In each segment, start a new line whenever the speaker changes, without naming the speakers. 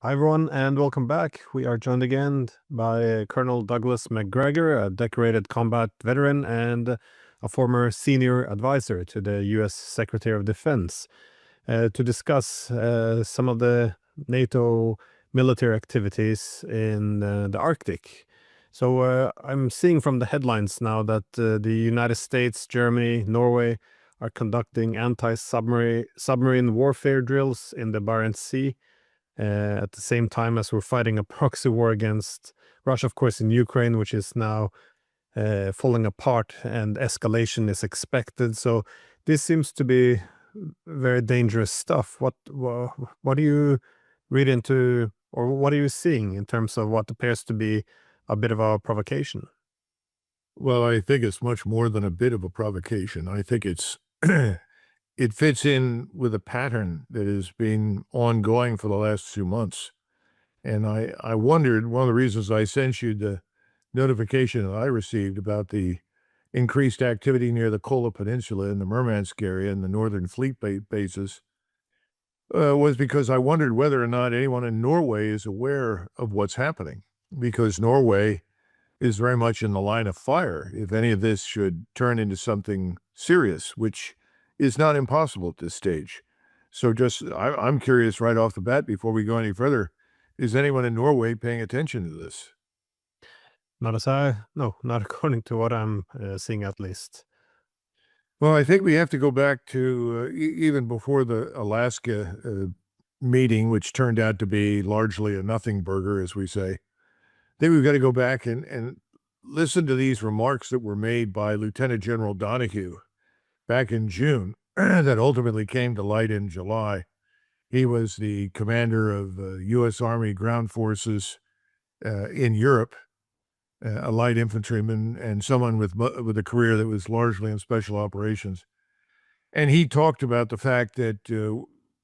Hi, everyone, and welcome back. We are joined again by Colonel Douglas Macgregor, a decorated combat veteran and a former senior advisor to the U.S. Secretary of Defense, to discuss some of the NATO military activities in the Arctic. So I'm seeing from the headlines now that the United States, Germany, Norway are conducting anti-submarine warfare drills in the Barents Sea at the same time as we're fighting a proxy war against Russia, of course, in Ukraine, which is now falling apart and escalation is expected. So this seems to be very dangerous stuff. What do you read into, or what are you seeing in terms of what appears to be a bit of a provocation?
Well, I think it's much more than a bit of a provocation. I think it's it fits in with a pattern that has been ongoing for the last few months. And I wondered, one of the reasons I sent you the notification that I received about the increased activity near the Kola Peninsula in the Murmansk area and the Northern Fleet bases, was because I wondered whether or not anyone in Norway is aware of what's happening. Because Norway is very much in the line of fire if any of this should turn into something serious, which is not impossible at this stage. So I'm curious right off the bat, before we go any further, is anyone in Norway paying attention to this?
No, not according to what I'm seeing at least.
Well, I think we have to go back to even before the Alaska meeting, which turned out to be largely a nothing burger, as we say. I think we've got to go back and listen to these remarks that were made by Lieutenant General Donahue back in June that ultimately came to light in July. He was the commander of U.S. Army ground forces in Europe, a light infantryman and someone with a career that was largely in special operations. And he talked about the fact that,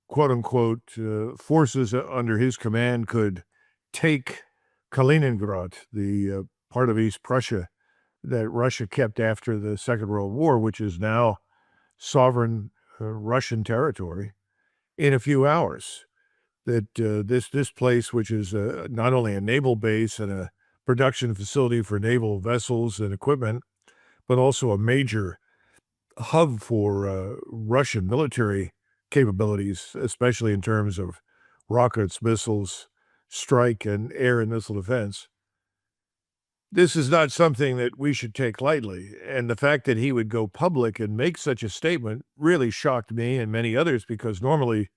quote unquote, forces under his command could take Kaliningrad, the part of East Prussia that Russia kept after the Second World War, which is now sovereign Russian territory, in a few hours. That this place, which is not only a naval base and a production facility for naval vessels and equipment, but also a major hub for Russian military capabilities, especially in terms of rockets, missiles, strike, and air and missile defense. This is not something that we should take lightly, and the fact that he would go public and make such a statement really shocked me and many others because normally,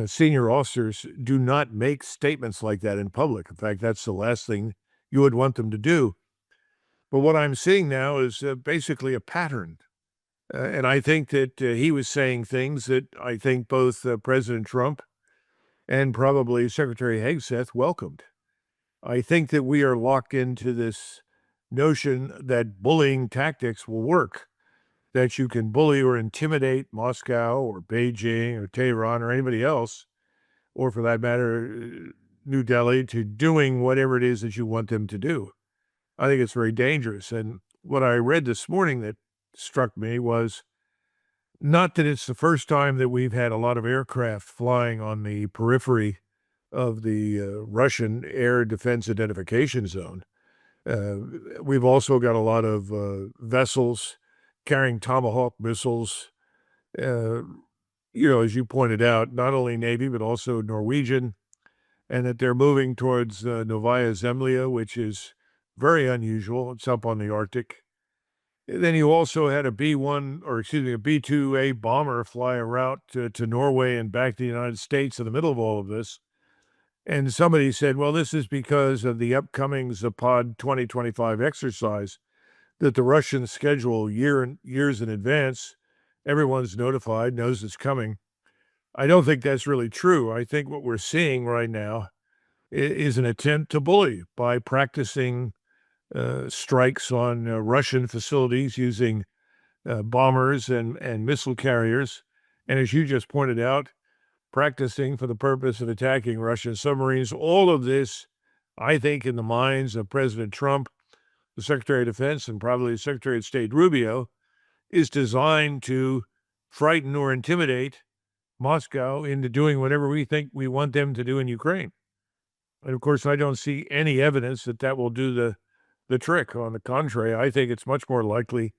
senior officers do not make statements like that in public. In fact, that's the last thing you would want them to do. But what I'm seeing now is basically a pattern. And I think that he was saying things that I think both President Trump and probably Secretary Hegseth welcomed. I think that we are locked into this notion that bullying tactics will work, that you can bully or intimidate Moscow or Beijing or Tehran or anybody else, or for that matter, New Delhi, to doing whatever it is that you want them to do. I think it's very dangerous. And what I read this morning that struck me was not that it's the first time that we've had a lot of aircraft flying on the periphery of the Russian air defense identification zone. We've also got a lot of vessels carrying Tomahawk missiles, as you pointed out, not only Navy, but also Norwegian, and that they're moving towards Novaya Zemlya, which is very unusual. It's up on the Arctic. Then you also had a a B-2A bomber fly a route to Norway and back to the United States in the middle of all of this. And somebody said, well, this is because of the upcoming Zapad 2025 exercise that the Russians schedule years in advance. Everyone's notified, knows it's coming. I don't think that's really true. I think what we're seeing right now is an attempt to bully by practicing strikes on Russian facilities using bombers and missile carriers. And as you just pointed out, practicing for the purpose of attacking Russian submarines. All of this, I think, in the minds of President Trump, the Secretary of Defense, and probably the Secretary of State Rubio, is designed to frighten or intimidate Moscow into doing whatever we think we want them to do in Ukraine. And of course, I don't see any evidence that that will do the trick. On the contrary, I think it's much more likely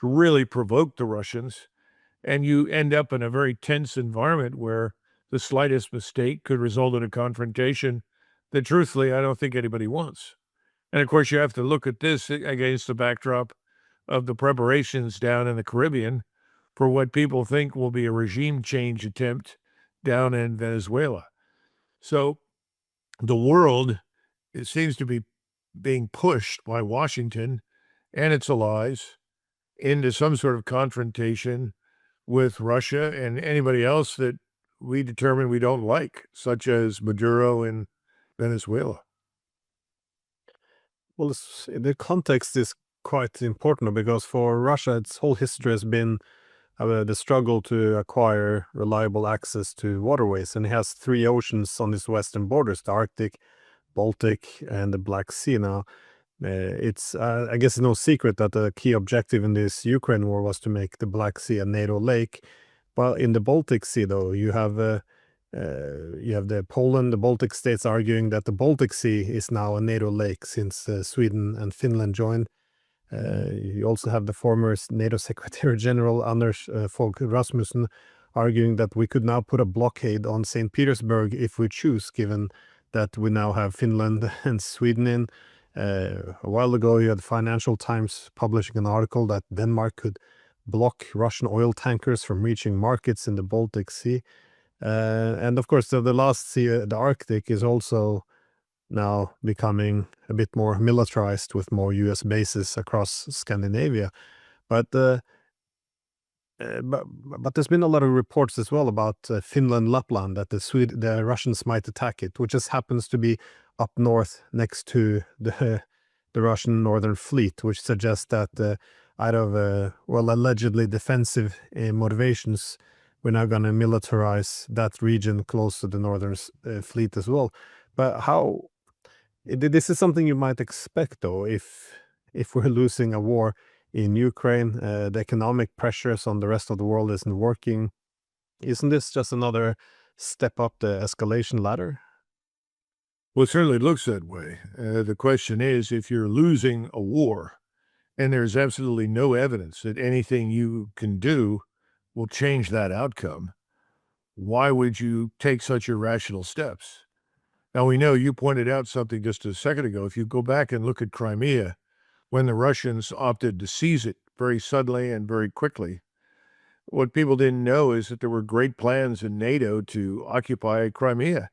to really provoke the Russians, and you end up in a very tense environment where the slightest mistake could result in a confrontation that, truthfully, I don't think anybody wants. And of course, you have to look at this against the backdrop of the preparations down in the Caribbean for what people think will be a regime change attempt down in Venezuela. So the world, it seems to be being pushed by Washington and its allies into some sort of confrontation with Russia and anybody else that we determine we don't like, such as Maduro in Venezuela.
Well, the context is quite important because for Russia, its whole history has been the struggle to acquire reliable access to waterways. And it has three oceans on its western borders, the Arctic, Baltic, and the Black Sea. Now, I guess it's no secret that the key objective in this Ukraine war was to make the Black Sea a NATO lake. But in the Baltic Sea, though, you have the Poland, the Baltic states arguing that the Baltic Sea is now a NATO lake since Sweden and Finland joined. You also have the former NATO Secretary General Anders Fogh Rasmussen arguing that we could now put a blockade on St. Petersburg if we choose, given that we now have Finland and Sweden in. A while ago, you had Financial Times publishing an article that Denmark could block Russian oil tankers from reaching markets in the Baltic Sea. And of course, the last sea, the Arctic, is also now becoming a bit more militarized with more U.S. bases across Scandinavia. But but there's been a lot of reports as well about Finland, Lapland, that the Russians might attack it, which just happens to be up north next to the Russian Northern Fleet, which suggests that out of allegedly defensive motivations, we're now going to militarize that region close to the Northern Fleet as well. But this is something you might expect, though, if we're losing a war in Ukraine, the economic pressures on the rest of the world isn't working. Isn't this just another step up the escalation ladder?
Well, it certainly looks that way. The question is, if you're losing a war and there's absolutely no evidence that anything you can do will change that outcome, why would you take such irrational steps? Now, we know you pointed out something just a second ago. If you go back and look at Crimea, when the Russians opted to seize it very suddenly and very quickly, what people didn't know is that there were great plans in NATO to occupy Crimea,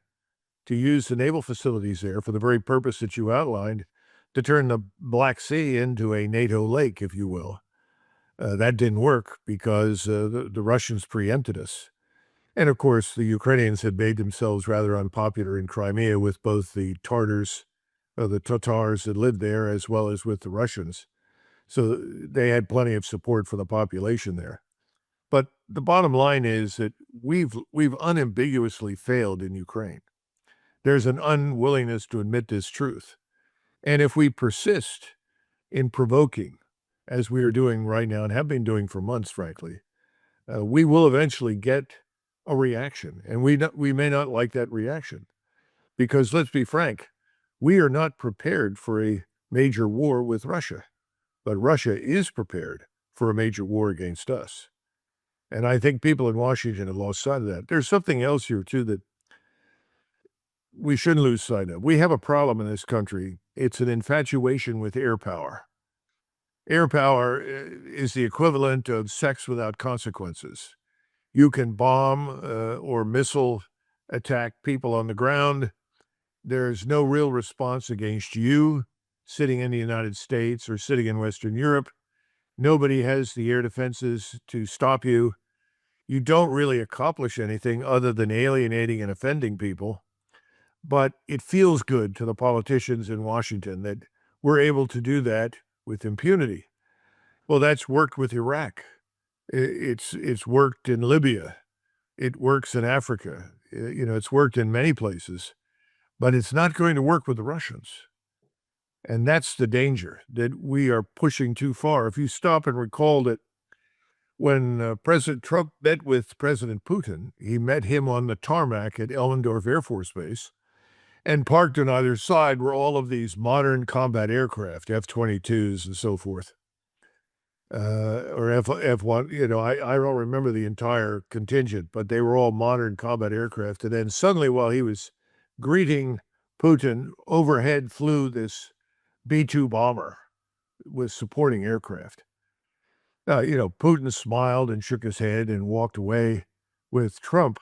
to use the naval facilities there for the very purpose that you outlined, to turn the Black Sea into a NATO lake, if you will. That didn't work because the Russians preempted us. And of course, the Ukrainians had made themselves rather unpopular in Crimea with both the Tatars that lived there, as well as with the Russians. So they had plenty of support for the population there. But the bottom line is that we've unambiguously failed in Ukraine. There's an unwillingness to admit this truth. And if we persist in provoking, as we are doing right now and have been doing for months, frankly, we will eventually get a reaction. And we may not like that reaction. Because let's be frank, we are not prepared for a major war with Russia. But Russia is prepared for a major war against us. And I think people in Washington have lost sight of that. There's something else here, too, that we shouldn't lose sight of. We have a problem in this country. It's an infatuation with air power. Air power is the equivalent of sex without consequences. You can bomb or missile attack people on the ground. There's no real response against you sitting in the United States or sitting in Western Europe. Nobody has the air defenses to stop you. You don't really accomplish anything other than alienating and offending people. But it feels good to the politicians in Washington that we're able to do that with impunity. Well, that's worked with Iraq. It's worked in Libya. It works in Africa. It's worked in many places. But it's not going to work with the Russians. And that's the danger, that we are pushing too far. If you stop and recall that when President Trump met with President Putin, he met him on the tarmac at Elmendorf Air Force Base. And parked on either side were all of these modern combat aircraft, F-22s and so forth, or F-1. I don't remember the entire contingent, but they were all modern combat aircraft. And then suddenly, while he was greeting Putin, overhead flew this B-2 bomber with supporting aircraft. Putin smiled and shook his head and walked away with Trump.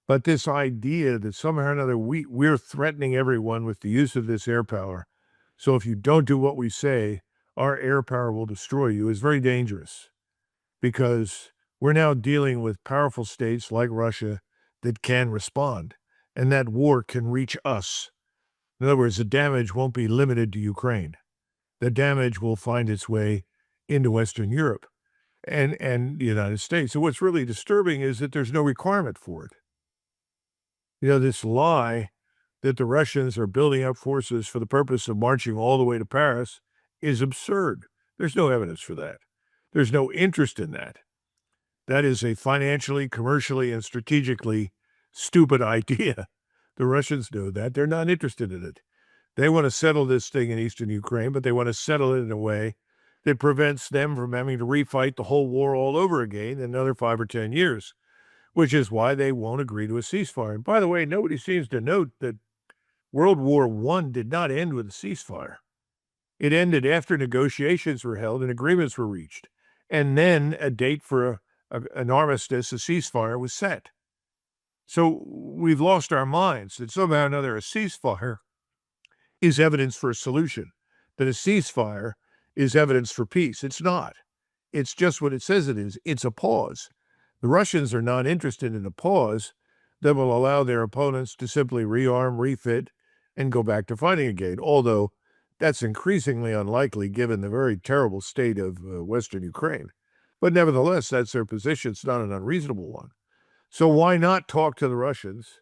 But this idea that somehow or another we're threatening everyone with the use of this air power, so if you don't do what we say, our air power will destroy you, is very dangerous, because we're now dealing with powerful states like Russia that can respond, and that war can reach us. In other words, the damage won't be limited to Ukraine. The damage will find its way into Western Europe and the United States. So what's really disturbing is that there's no requirement for it. This lie that the Russians are building up forces for the purpose of marching all the way to Paris is absurd. There's no evidence for that. There's no interest in that. That is a financially, commercially, and strategically stupid idea. The Russians know that. They're not interested in it. They want to settle this thing in eastern Ukraine, but they want to settle it in a way that prevents them from having to refight the whole war all over again in another 5 or 10 years, which is why they won't agree to a ceasefire. And by the way, nobody seems to note that World War I did not end with a ceasefire. It ended after negotiations were held and agreements were reached. And then a date for an armistice, a ceasefire, was set. So we've lost our minds that somehow or another a ceasefire is evidence for a solution, that a ceasefire is evidence for peace. It's not. It's just what it says it is. It's a pause. The Russians are not interested in a pause that will allow their opponents to simply rearm, refit, and go back to fighting again, although that's increasingly unlikely given the very terrible state of Western Ukraine. But nevertheless, that's their position. It's not an unreasonable one. So why not talk to the Russians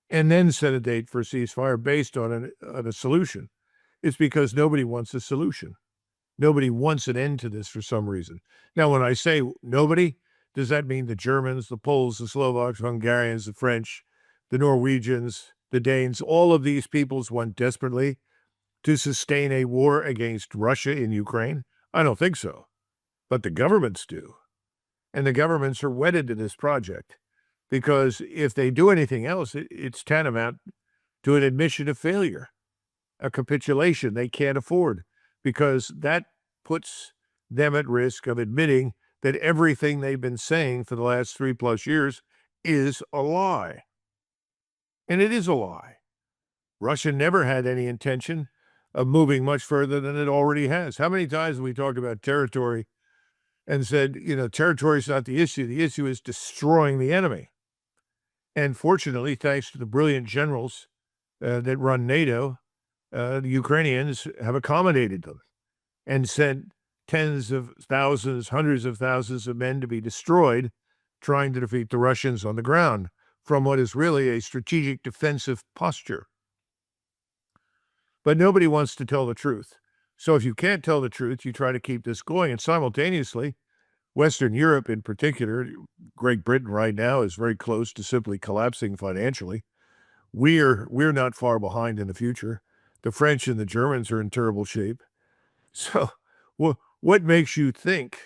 and then set a date for a ceasefire based on a solution? It's because nobody wants a solution. Nobody wants an end to this for some reason. Now, when I say nobody, does that mean the Germans, the Poles, the Slovaks, Hungarians, the French, the Norwegians, the Danes, all of these peoples want desperately to sustain a war against Russia in Ukraine? I don't think so. But the governments do. And the governments are wedded to this project, because if they do anything else, it's tantamount to an admission of failure, a capitulation they can't afford, because that puts them at risk of admitting that everything they've been saying for the last 3+ years is a lie. And it is a lie. Russia never had any intention of moving much further than it already has. How many times have we talked about territory and said, territory is not the issue. The issue is destroying the enemy. And fortunately, thanks to the brilliant generals that run NATO, the Ukrainians have accommodated them and sent tens of thousands, hundreds of thousands of men to be destroyed trying to defeat the Russians on the ground from what is really a strategic defensive posture. But nobody wants to tell the truth. So if you can't tell the truth, you try to keep this going. And simultaneously, Western Europe in particular, Great Britain right now is very close to simply collapsing financially. We're not far behind in the future. The French and the Germans are in terrible shape. So what makes you think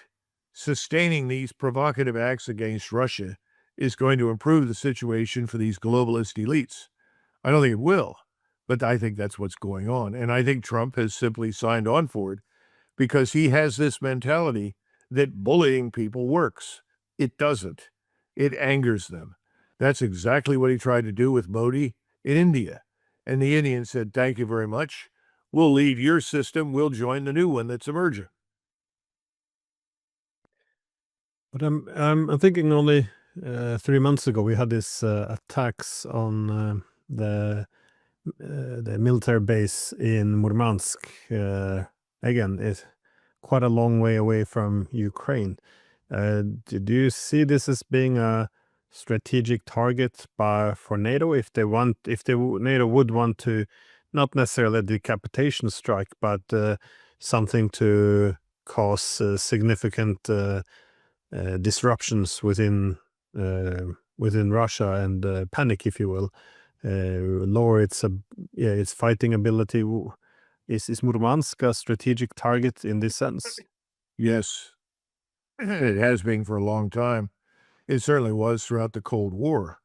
sustaining these provocative acts against Russia is going to improve the situation for these globalist elites? I don't think it will, but I think that's what's going on. And I think Trump has simply signed on for it because he has this mentality that bullying people works. It doesn't. It angers them. That's exactly what he tried to do with Modi in India. And the Indians said, thank you very much. We'll leave your system. We'll join the new one that's emerging.
But I'm thinking only 3 months ago we had this attacks on the military base in Murmansk. Again, it's quite a long way away from Ukraine. Do you see this as being a strategic target for NATO if NATO would want to, not necessarily a decapitation strike, but something to cause significant disruptions within Russia and panic, if you will, lower its its fighting ability. Is Murmansk a strategic target in this sense?
Yes, it has been for a long time. It certainly was throughout the Cold War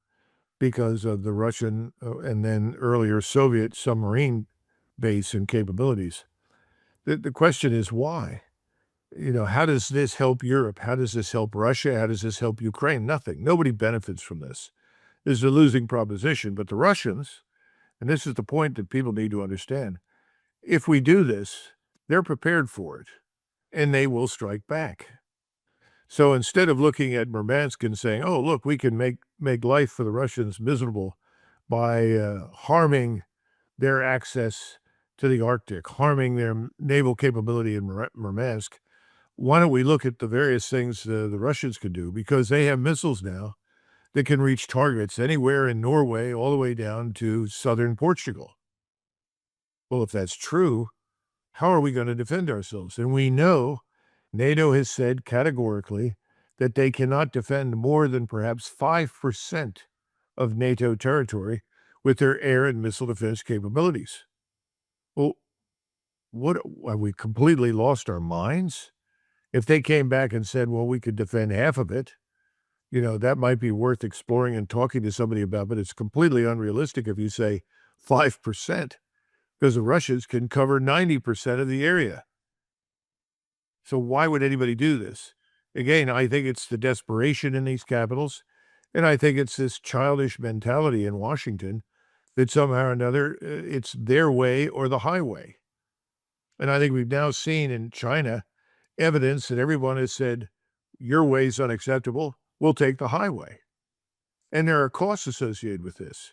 because of the Russian and then earlier Soviet submarine base and capabilities. The question is why? How does this help Europe? How does this help Russia? How does this help Ukraine? Nothing. Nobody benefits from this. This is a losing proposition. But the Russians, and this is the point that people need to understand, if we do this, they're prepared for it, and they will strike back. So instead of looking at Murmansk and saying, oh, look, we can make life for the Russians miserable by harming their access to the Arctic, harming their naval capability in Murmansk, why don't we look at the various things the Russians can do? Because they have missiles now that can reach targets anywhere in Norway all the way down to southern Portugal. Well, if that's true, how are we going to defend ourselves? And we know NATO has said categorically that they cannot defend more than perhaps 5% of NATO territory with their air and missile defense capabilities. Well, what have we completely lost our minds? If they came back and said, well, we could defend half of it, that might be worth exploring and talking to somebody about, but it's completely unrealistic if you say 5%, because the Russians can cover 90% of the area. So why would anybody do this? Again, I think it's the desperation in these capitals, and I think it's this childish mentality in Washington that somehow or another it's their way or the highway. And I think we've now seen in China evidence that everyone has said, your way is unacceptable, we'll take the highway. And there are costs associated with this.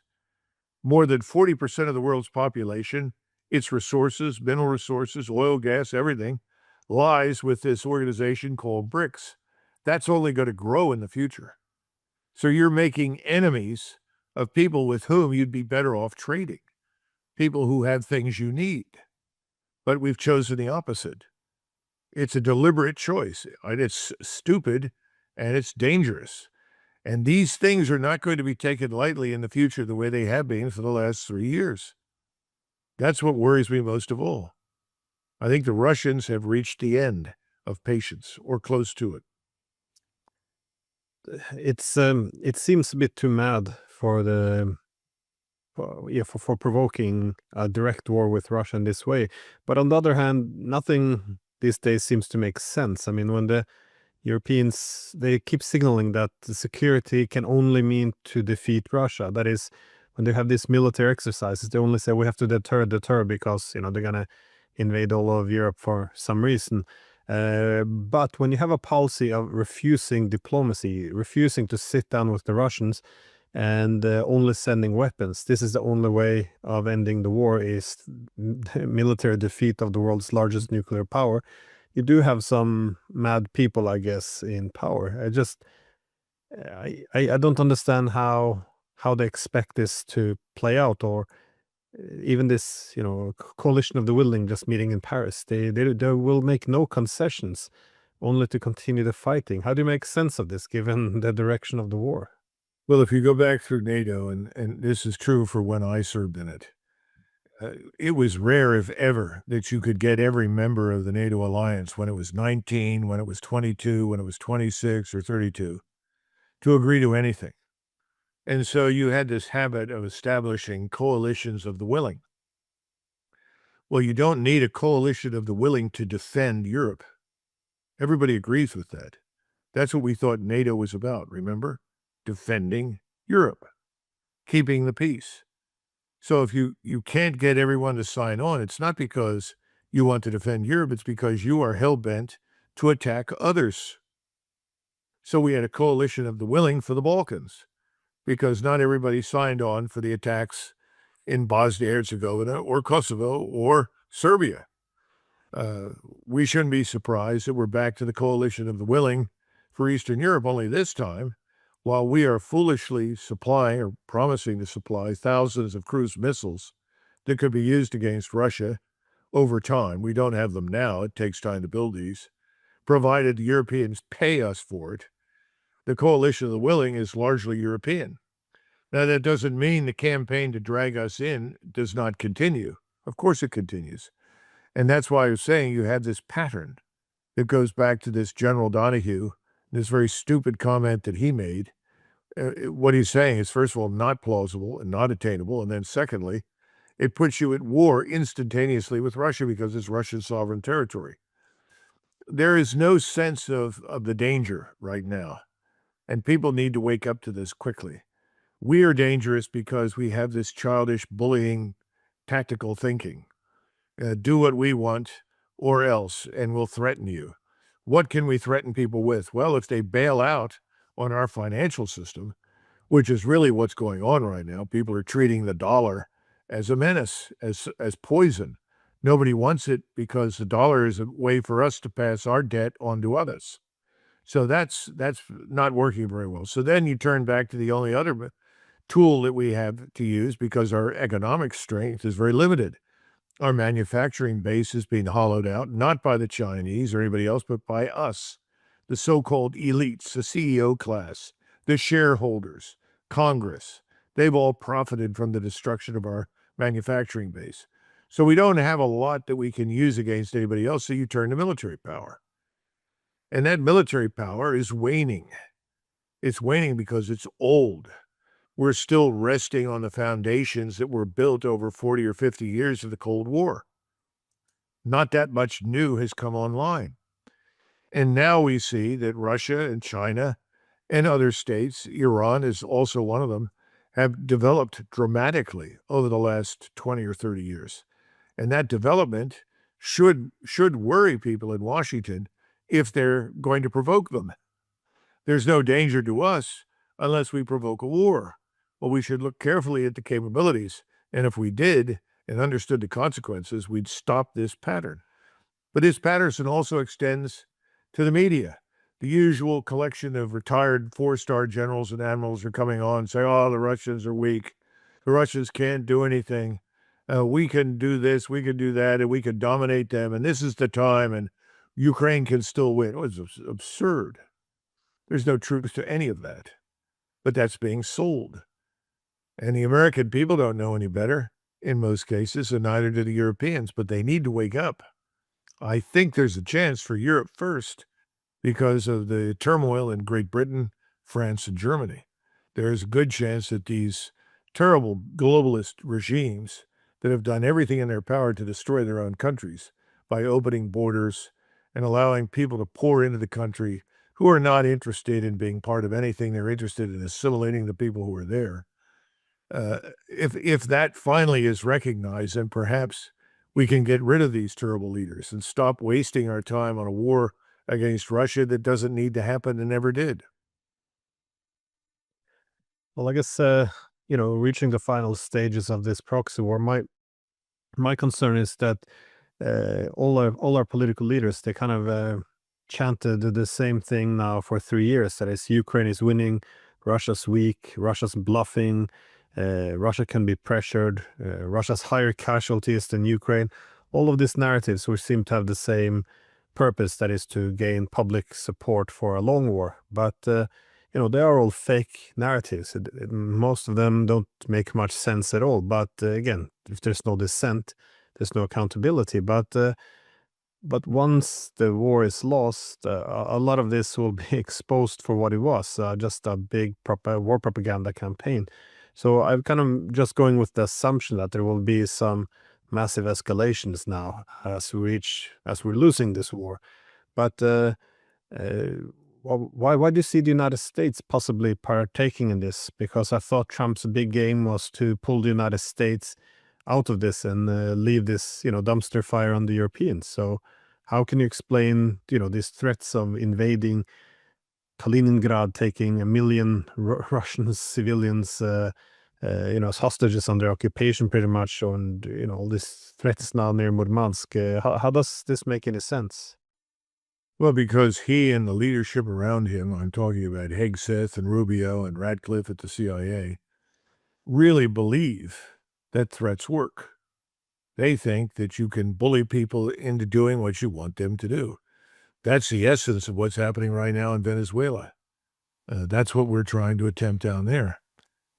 More than 40% of the world's population, its resources, mineral resources, oil, gas, everything, lies with this organization called BRICS. That's only going to grow in the future. So you're making enemies of people with whom you'd be better off trading, people who have things you need. But we've chosen the opposite. It's a deliberate choice, and it's stupid, and it's dangerous. And these things are not going to be taken lightly in the future the way they have been for the last 3 years. That's what worries me most of all. I think the Russians have reached the end of patience, or close to it.
It seems a bit too mad for provoking a direct war with Russia in this way. But on the other hand, nothing these days seems to make sense. I mean, when the Europeans, they keep signaling that the security can only mean to defeat Russia. That is, when they have these military exercises, they only say we have to deter because, they're going to invade all of Europe for some reason. But when you have a policy of refusing diplomacy, refusing to sit down with the Russians, and only sending weapons, this is the only way of ending the war, is military defeat of the world's largest nuclear power. You do have some mad people, I guess, in power. I don't understand how they expect this to play out, or even this, coalition of the willing just meeting in Paris. They will make no concessions, only to continue the fighting. How do you make sense of this, given the direction of the war?
Well, if you go back through NATO, and this is true for when I served in it, it was rare, if ever, that you could get every member of the NATO alliance when it was 19, when it was 22, when it was 26 or 32, to agree to anything. And so you had this habit of establishing coalitions of the willing. Well, you don't need a coalition of the willing to defend Europe. Everybody agrees with that. That's what we thought NATO was about, remember? Defending Europe, keeping the peace. So if you can't get everyone to sign on, it's not because you want to defend Europe, it's because you are hell-bent to attack others. So we had a coalition of the willing for the Balkans, because not everybody signed on for the attacks in Bosnia-Herzegovina or Kosovo or Serbia. We shouldn't be surprised that we're back to the coalition of the willing for Eastern Europe, only this time, while we are foolishly supplying or promising to supply thousands of cruise missiles that could be used against Russia over time. We don't have them now. It takes time to build these, provided the Europeans pay us for it. The coalition of the willing is largely European. Now, that doesn't mean the campaign to drag us in does not continue. Of course it continues. And that's why I was saying you have this pattern that goes back to this General Donahue, this very stupid comment that he made. What he's saying is, first of all, not plausible and not attainable. And then secondly, it puts you at war instantaneously with Russia because it's Russia's sovereign territory. There is no sense of the danger right now, and people need to wake up to this quickly. We are dangerous because we have this childish, bullying, tactical thinking. Do what we want or else, and we'll threaten you. What can we threaten people with? Well, if they bail out on our financial system, which is really what's going on right now, people are treating the dollar as a menace, as poison. Nobody wants it because the dollar is a way for us to pass our debt on to others. So that's not working very well. So then you turn back to the only other tool that we have to use because our economic strength is very limited. Our manufacturing base is being hollowed out, not by the Chinese or anybody else, but by us, the so-called elites, the CEO class, the shareholders, Congress. They've all profited from the destruction of our manufacturing base. So we don't have a lot that we can use against anybody else, so you turn to military power. And that military power is waning. It's waning because it's old. We're still resting on the foundations that were built over 40 or 50 years of the Cold War. Not that much new has come online. And now we see that Russia and China and other states, Iran is also one of them, have developed dramatically over the last 20 or 30 years. And that development should worry people in Washington if they're going to provoke them. There's no danger to us unless we provoke a war. Well, we should look carefully at the capabilities, and if we did and understood the consequences, we'd stop this pattern. But this pattern also extends to the media. The usual collection of retired four-star generals and admirals are coming on and say, oh, the Russians are weak. The Russians can't do anything. We can do this, we can do that, and we can dominate them, and this is the time, and Ukraine can still win. It was absurd. There's no truth to any of that. But that's being sold. And the American people don't know any better in most cases, and neither do the Europeans, but they need to wake up. I think there's a chance for Europe first because of the turmoil in Great Britain, France, and Germany. There's a good chance that these terrible globalist regimes that have done everything in their power to destroy their own countries by opening borders and allowing people to pour into the country who are not interested in being part of anything. They're interested in assimilating the people who are there. If that finally is recognized, then perhaps we can get rid of these terrible leaders and stop wasting our time on a war against Russia that doesn't need to happen and never did.
Well, I guess, reaching the final stages of this proxy war, my concern is that all our political leaders, they kind of chanted the same thing now for 3 years. That is, Ukraine is winning, Russia's weak, Russia's bluffing, Russia can be pressured, Russia's higher casualties than Ukraine. All of these narratives which seem to have the same purpose, that is to gain public support for a long war. But they are all fake narratives. Most of them don't make much sense at all. But again, if there's no dissent, there's no accountability. But once the war is lost, a lot of this will be exposed for what it was, just a big war propaganda campaign. So I'm kind of just going with the assumption that there will be some massive escalations now as we're losing this war. But why do you see the United States possibly partaking in this? Because I thought Trump's big game was to pull the United States out of this and leave this, dumpster fire on the Europeans. So how can you explain, these threats of invading Kaliningrad, taking 1 million Russian civilians, as hostages under occupation pretty much, and, all these threats now near Murmansk? How does this make any sense?
Well, because he and the leadership around him, I'm talking about Hegseth and Rubio and Ratcliffe at the CIA, really believe that threats work. They think that you can bully people into doing what you want them to do. That's the essence of what's happening right now in Venezuela. That's what we're trying to attempt down there.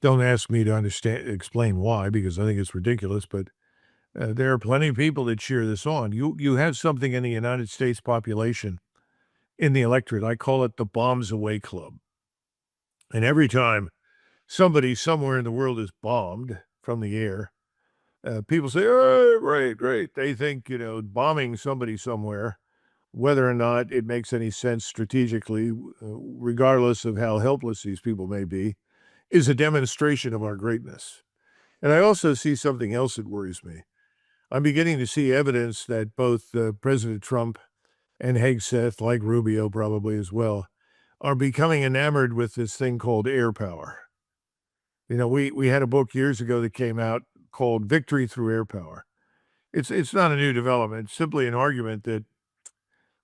Don't ask me to explain why, because I think it's ridiculous, but there are plenty of people that cheer this on. You have something in the United States population, in the electorate, I call it the bombs away club. And every time somebody somewhere in the world is bombed from the air, people say, oh, great. They think, bombing somebody somewhere, whether or not it makes any sense strategically, regardless of how helpless these people may be, is a demonstration of our greatness. And I also see something else that worries me. I'm beginning to see evidence that both President Trump and Hegseth, like Rubio probably as well, are becoming enamored with this thing called air power. We had a book years ago that came out called Victory Through Air Power. It's not a new development. It's simply an argument that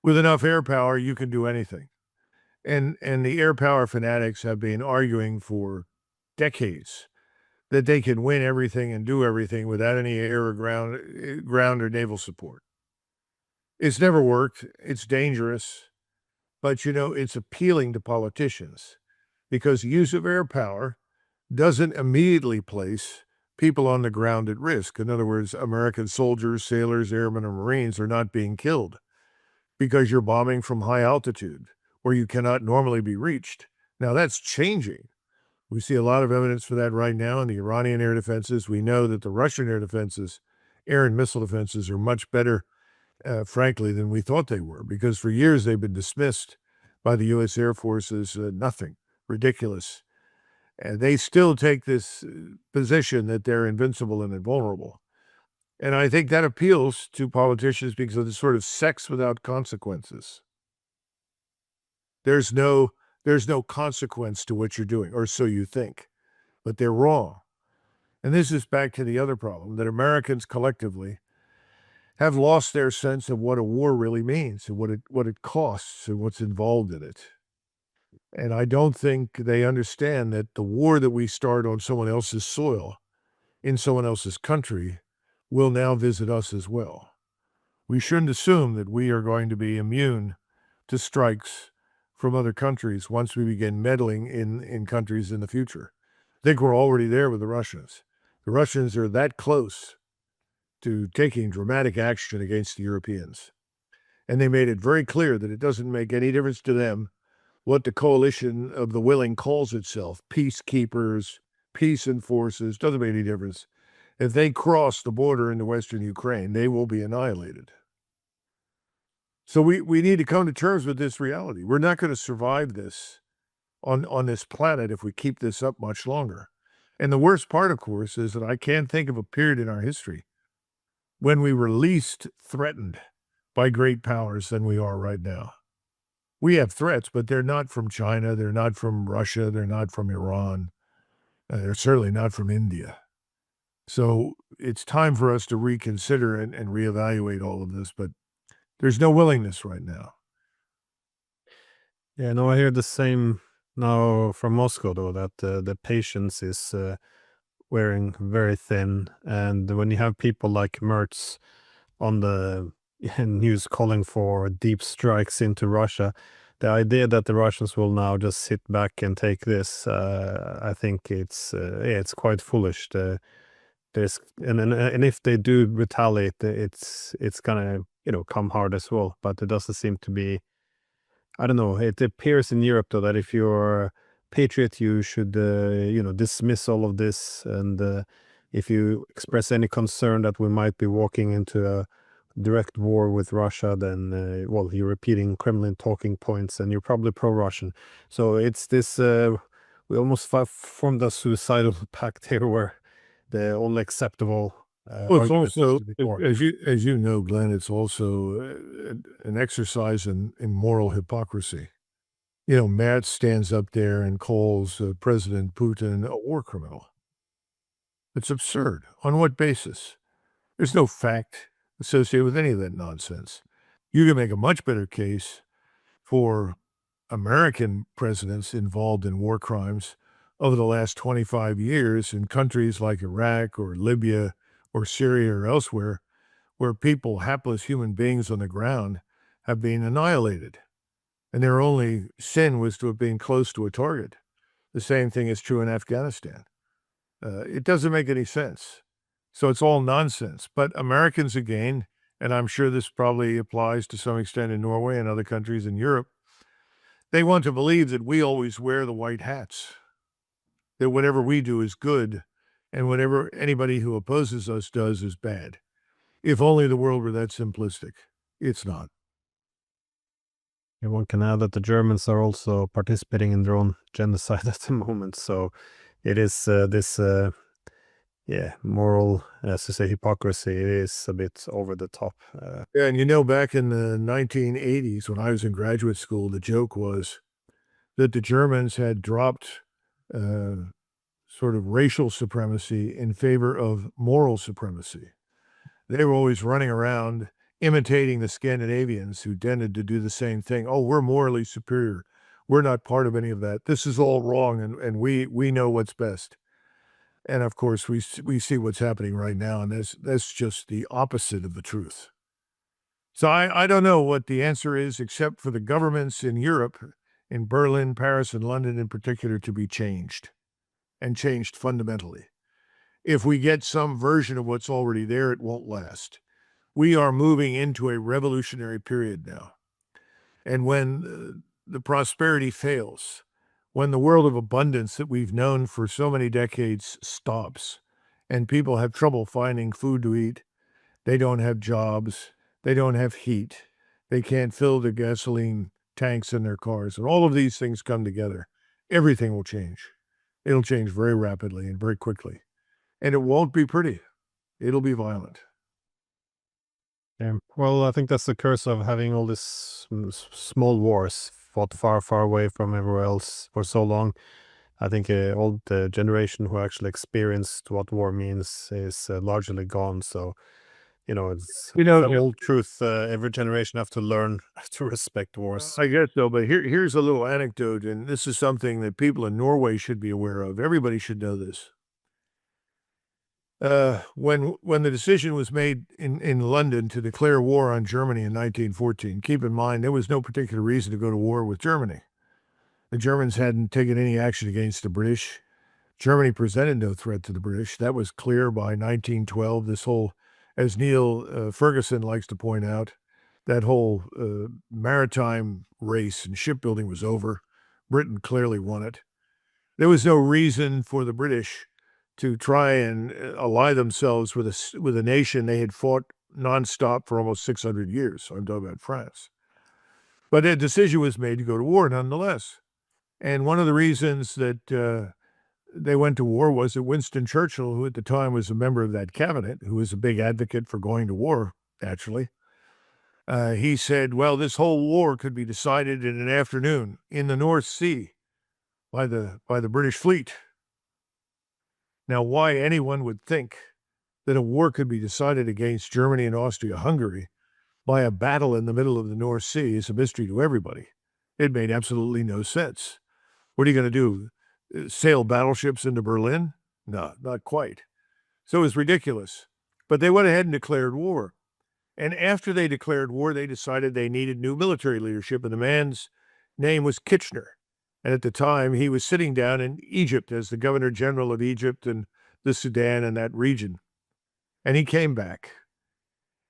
with enough air power, you can do anything. And the air power fanatics have been arguing for decades that they can win everything and do everything without any air or ground or naval support. It's never worked. It's dangerous. But, it's appealing to politicians because use of air power doesn't immediately place people on the ground at risk. In other words, American soldiers, sailors, airmen, or Marines are not being killed because you're bombing from high altitude where you cannot normally be reached. Now, that's changing. We see a lot of evidence for that right now in the Iranian air defenses. We know that the Russian air defenses, air and missile defenses, are much better, frankly, than we thought they were, because for years they've been dismissed by the U.S. Air Force as nothing, ridiculous. And they still take this position that they're invincible and invulnerable. And I think that appeals to politicians because of the sort of sex without consequences. There's no consequence to what you're doing, or so you think, but they're wrong. And this is back to the other problem, that Americans collectively have lost their sense of what a war really means and what it costs and what's involved in it. And I don't think they understand that the war that we start on someone else's soil, in someone else's country, will now visit us as well. We shouldn't assume that we are going to be immune to strikes from other countries once we begin meddling in countries in the future. I think we're already there with the Russians. The Russians are that close to taking dramatic action against the Europeans. And they made it very clear that it doesn't make any difference to them what the coalition of the willing calls itself, peacekeepers, peace enforcers, doesn't make any difference. If they cross the border into Western Ukraine, they will be annihilated. So we need to come to terms with this reality. We're not going to survive this on this planet if we keep this up much longer. And the worst part, of course, is that I can't think of a period in our history when we were least threatened by great powers than we are right now. We have threats, but they're not from China, they're not from Russia, they're not from Iran, they're certainly not from India. So it's time for us to reconsider and reevaluate all of this, but there's no willingness right now.
Yeah, no, I hear the same now from Moscow, though, that the patience is wearing very thin. And when you have people like Mertz on the news calling for deep strikes into Russia, the idea that the Russians will now just sit back and take this, I think it's quite foolish. And if they do retaliate, it's gonna come hard as well. But it doesn't seem to be. I don't know. It appears in Europe though that if you're a patriot, you should dismiss all of this, and if you express any concern that we might be walking into a direct war with Russia, then well, you're repeating Kremlin talking points, and you're probably pro-Russian. So it's this. We almost formed a suicidal pact here, where the only acceptable.
Well, it's
argument is
also,
to be for.
as you know, Glenn, it's also an exercise in moral hypocrisy. Matt stands up there and calls President Putin a war criminal. It's absurd. On what basis? There's no fact associated with any of that nonsense. You can make a much better case for American presidents involved in war crimes over the last 25 years in countries like Iraq or Libya or Syria or elsewhere, where people, hapless human beings on the ground, have been annihilated. And their only sin was to have been close to a target. The same thing is true in Afghanistan. It doesn't make any sense. So it's all nonsense. But Americans, again, and I'm sure this probably applies to some extent in Norway and other countries in Europe, they want to believe that we always wear the white hats, that whatever we do is good, and whatever anybody who opposes us does is bad. If only the world were that simplistic. It's not.
And one can add that the Germans are also participating in their own genocide at the moment. So it is this, moral, as you say, hypocrisy. It is a bit over the top.
Yeah, and back in the 1980s, when I was in graduate school, the joke was that the Germans had dropped sort of racial supremacy in favor of moral supremacy. They were always running around imitating the Scandinavians who tended to do the same thing. Oh, we're morally superior. We're not part of any of that. This is all wrong, and we know what's best. And of course, we see what's happening right now, and that's just the opposite of the truth. So I don't know what the answer is, except for the governments in Europe, in Berlin, Paris, and London in particular, to be changed, and changed fundamentally. If we get some version of what's already there, it won't last. We are moving into a revolutionary period now. And when the prosperity fails, when the world of abundance that we've known for so many decades stops, and people have trouble finding food to eat, they don't have jobs, they don't have heat, they can't fill the gasoline tanks in their cars, and all of these things come together, everything will change. It'll change very rapidly and very quickly. And it won't be pretty. It'll be violent.
Yeah. Well, I think that's the curse of having all these small wars fought far, far away from everywhere else for so long. I think all the generation who actually experienced what war means is largely gone. So, it's
You
the
know,
old truth. Every generation have to learn to respect wars.
I guess so, but here's a little anecdote, and this is something that people in Norway should be aware of. Everybody should know this. When the decision was made in London to declare war on Germany in 1914, keep in mind there was no particular reason to go to war with Germany. The Germans hadn't taken any action against the British. Germany presented no threat to the British. That was clear by 1912. This whole, as Neil Ferguson likes to point out, that whole maritime race and shipbuilding was over. Britain clearly won it. There was no reason for the British to try and ally themselves with a nation they had fought nonstop for almost 600 years. So I'm talking about France. But a decision was made to go to war nonetheless. And one of the reasons that they went to war was that Winston Churchill, who at the time was a member of that cabinet, who was a big advocate for going to war, naturally, he said, well, this whole war could be decided in an afternoon in the North Sea by the British fleet. Now, why anyone would think that a war could be decided against Germany and Austria-Hungary by a battle in the middle of the North Sea is a mystery to everybody. It made absolutely no sense. What are you going to do? Sail battleships into Berlin? No, not quite. So it was ridiculous. But they went ahead and declared war. And after they declared war, they decided they needed new military leadership, and the man's name was Kitchener. And at the time, he was sitting down in Egypt as the governor general of Egypt and the Sudan and that region. And he came back.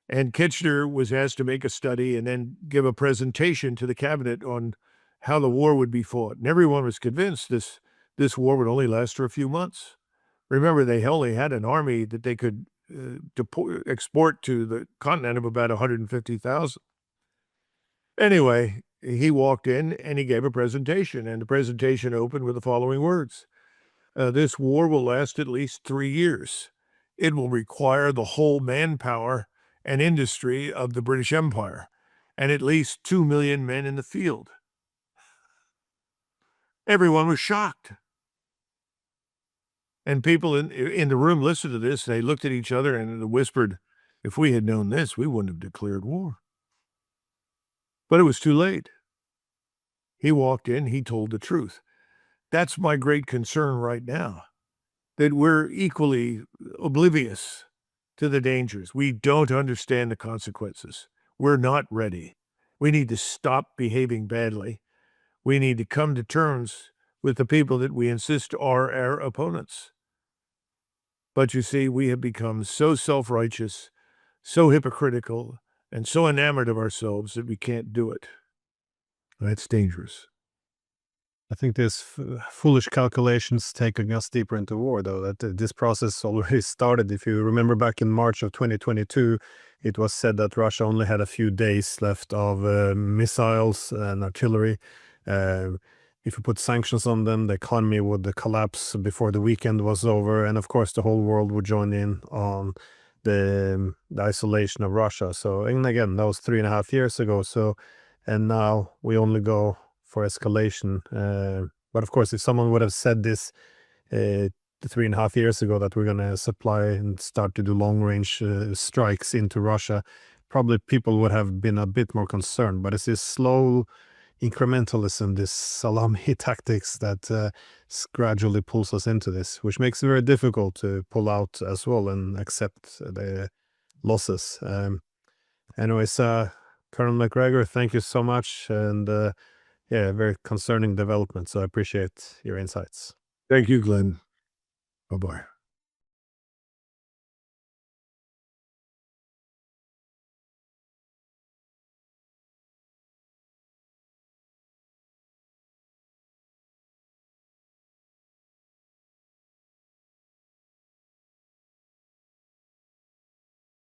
And Kitchener was asked to make a study and then give a presentation to the cabinet on how the war would be fought. And everyone was convinced this war would only last for a few months. Remember, they only had an army that they could export to the continent of about 150,000. Anyway, he walked in and he gave a presentation, and the presentation opened with the following words. This war will last at least 3 years. It will require the whole manpower and industry of the British Empire, and at least 2 million men in the field. Everyone was shocked. And people in the room listened to this, they looked at each other and whispered, if we had known this, we wouldn't have declared war. But it was too late. He walked in, he told the truth. That's my great concern right now, that we're equally oblivious to the dangers. We don't understand the consequences. We're not ready. We need to stop behaving badly. We need to come to terms with the people that we insist are our opponents. But you see, we have become so self-righteous, so hypocritical, and so enamored of ourselves that we can't do it. That's dangerous.
I think this foolish calculations taking us deeper into war, though, that this process already started. If you remember back in March of 2022, it was said that Russia only had a few days left of missiles and artillery. Uh, if you put sanctions on them, the economy would collapse before the weekend was over. And of course, the whole world would join in on the isolation of Russia. So, and again, that was 3.5 years ago. So, and now we only go for escalation. But of course, if someone would have said this 3.5 years ago, that we're going to supply and start to do long range strikes into Russia, probably people would have been a bit more concerned. But it's this slow incrementalism, this salami tactics that gradually pulls us into this, which makes it very difficult to pull out as well and accept the losses. Anyways, Colonel Macgregor, thank you so much. And yeah, very concerning development. So I appreciate your insights.
Thank you, Glenn. Bye-bye.